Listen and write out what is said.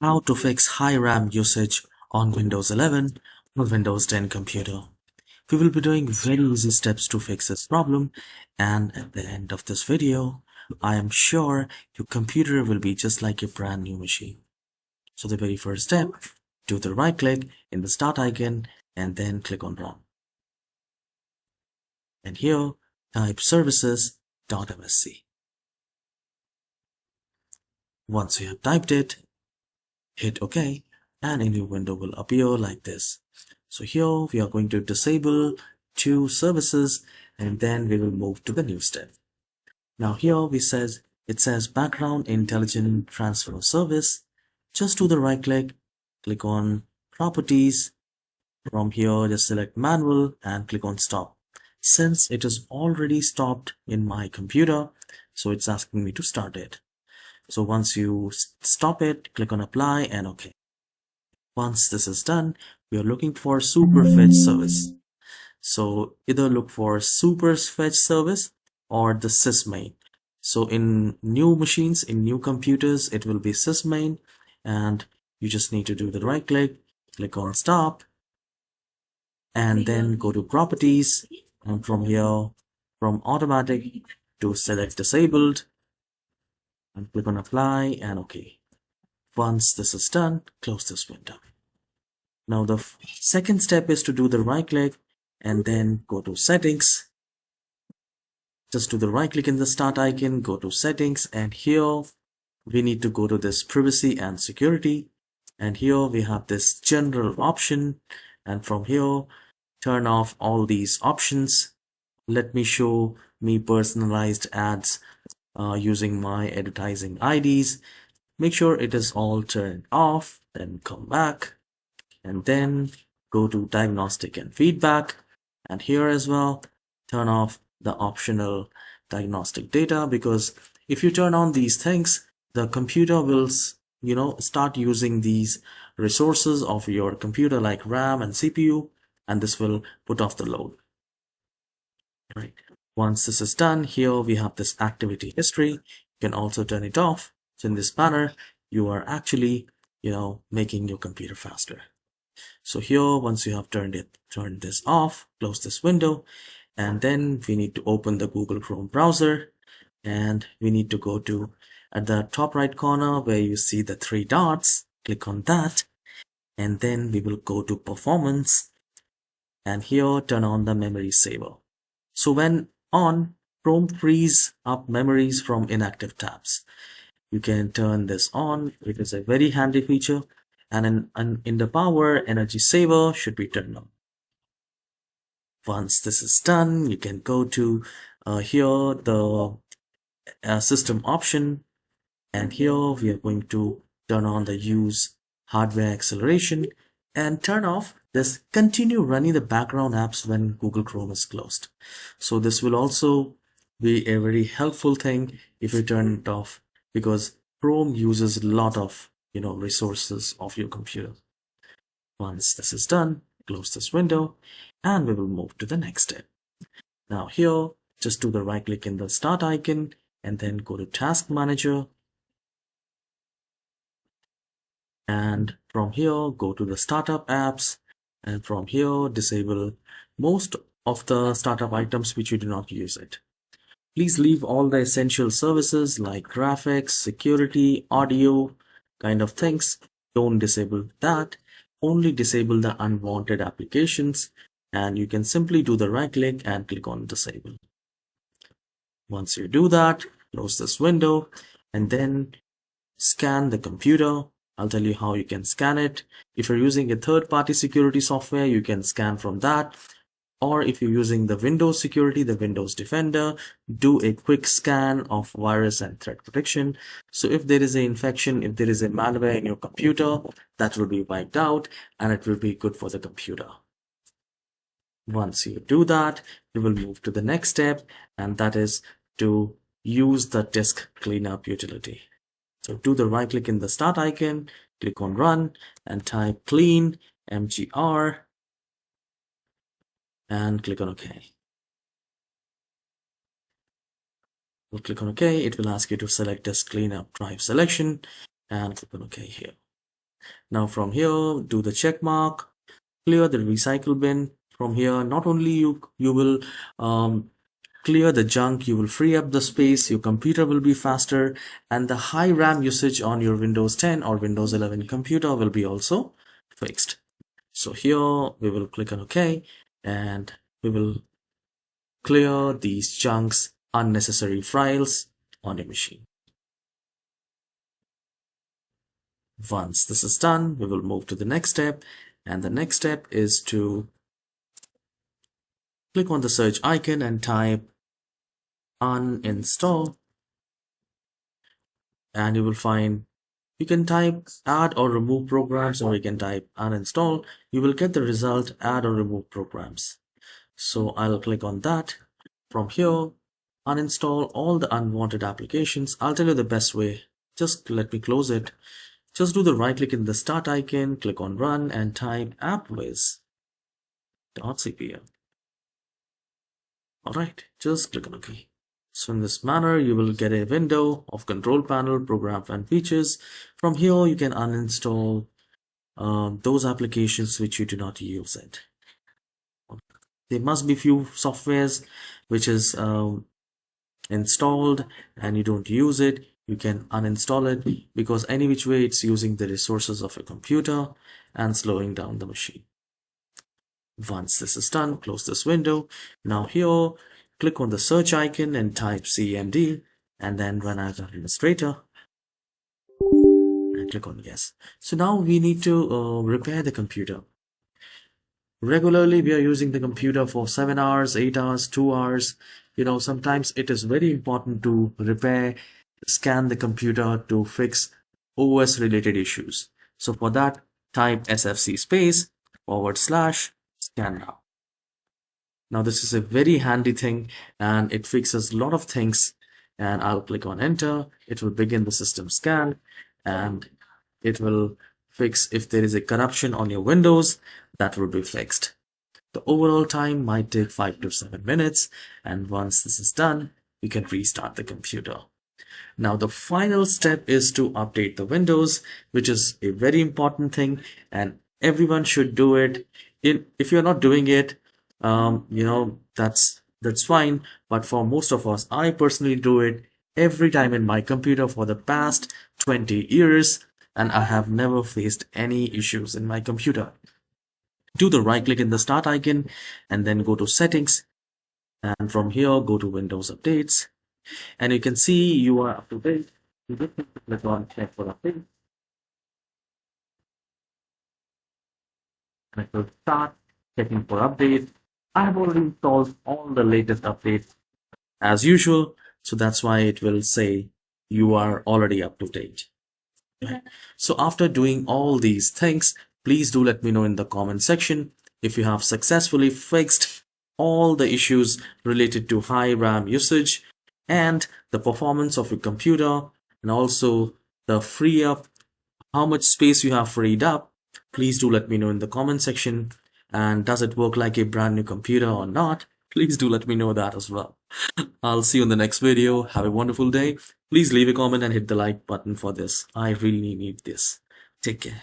How to fix high RAM usage on Windows 11 or Windows 10 computer. We will be doing very easy steps to fix this problem, and at the end of this video, I am sure your computer will be just like a brand new machine. So the very first step, do the right click in the start icon and then click on run. And here, type services.msc. Once you have typed it, hit OK, and a new window will appear like this. So here we are going to disable two services, and then we will move to the new step. Now here it says background intelligent transfer service. Just do the right click on properties. From here, just select manual and click on stop. Since it is already stopped in my computer, so it's asking me to start it. So once you stop it, click on apply and OK. Once this is done, we are looking for superfetch service. So either look for superfetch service or the sysmain. So in new machines, in new computers, it will be sysmain, and you just need to do the right click on stop, and then go to properties, and from here, from automatic to select disabled, and click on apply and OK. Once this is done, close this window. Now the second step is to do the right click and then go to settings. Just do the right click in the start icon, go to settings, and here we need to go to this privacy and security, and here we have this general option, and from here turn off all these options. Let me show me personalized ads using my advertising IDs. Make sure it is all turned off, then come back and then go to diagnostic and feedback, and here as well turn off the optional diagnostic data, because if you turn on these things, the computer will start using these resources of your computer like RAM and CPU, and this will put off the load. Right. Once this is done, here we have this activity history. You can also turn it off. So in this manner, you are actually making your computer faster. So here, once you have turned this off, close this window, and then we need to open the Google Chrome browser, and we need to go to at the top right corner where you see the three dots, click on that, and then we will go to performance, and here turn on the memory saver. So when on, Chrome frees up memories from inactive tabs. You can turn this on. It is a very handy feature, and in the power, energy saver should be turned on. Once this is done, you can go to here the system option, and here we are going to turn on the use hardware acceleration and turn off this continue running the background apps when Google Chrome is closed. So this will also be a very helpful thing if you turn it off, because Chrome uses a lot of resources of your computer. Once this is done, close this window and we will move to the next step. Now here, just do the right click in the start icon and then go to task manager, and from here go to the startup apps, and from here disable most of the startup items which you do not use it. Please leave all the essential services like graphics, security, audio kind of things. Don't disable that. Only disable the unwanted applications, and you can simply do the right click and click on disable. Once you do that, close this window and then scan the computer. I'll tell you how you can scan it. If you're using a third-party security software, you can scan from that. Or if you're using the Windows security, the Windows Defender, do a quick scan of virus and threat protection. So if there is an infection, if there is a malware in your computer, that will be wiped out and it will be good for the computer. Once you do that, we will move to the next step, and that is to use the disk cleanup utility. So do the right click in the start icon, click on run and type clean mgr and click on OK. We'll click on OK. It will ask you to select disk cleanup drive selection and click on OK here. Now from here, do the check mark, clear the recycle bin. From here, not only you will clear the junk, you will free up the space, your computer will be faster, and the high RAM usage on your Windows 10 or Windows 11 computer will be also fixed. So here we will click on OK, and we will clear these chunks, unnecessary files on your machine. Once this is done, we will move to the next step, and the next step is to click on the search icon and type uninstall, and you will find you can type add or remove programs, or you can type uninstall. You will get the result add or remove programs. So I'll click on that. From here, uninstall all the unwanted applications. I'll tell you the best way. Just let me close it. Just do the right click in the start icon, click on run, and type appwiz.cpm. Alright, just click on OK. So in this manner, you will get a window of control panel, program and features. From here, you can uninstall those applications which you do not use it. There must be few softwares which is installed and you don't use it. You can uninstall it, because any which way it's using the resources of a computer and slowing down the machine. Once this is done, close this window. Now here, click on the search icon and type cmd, and then run as administrator and click on yes. So now we need to repair the computer. Regularly we are using the computer for 7 hours, 8 hours, 2 hours. Sometimes it is very important to repair, scan the computer to fix OS related issues. So for that, type sfc space /scan now. Now this is a very handy thing, and it fixes a lot of things. And I'll click on enter. It will begin the system scan, and it will fix if there is a corruption on your Windows, that will be fixed. The overall time might take 5 to 7 minutes, and once this is done, you can restart the computer. Now the final step is to update the Windows, which is a very important thing, and everyone should do it. If you're not doing it, that's fine, but for most of us, I personally do it every time in my computer for the past 20 years, and I have never faced any issues in my computer. Do the right click in the start icon and then go to settings, and from here go to Windows updates, and you can see you are up to date. You just need to click on check for update, and it will start checking for updates. I have already installed all the latest updates as usual, so that's why it will say you are already up to date. Right. So after doing all these things, please do let me know in the comment section if you have successfully fixed all the issues related to high RAM usage and the performance of your computer, and also the free up, how much space you have freed up. Please do let me know in the comment section. And does it work like a brand new computer or not? Please do let me know that as well. I'll see you in the next video. Have a wonderful day. Please leave a comment and hit the like button for this. I really need this. Take care.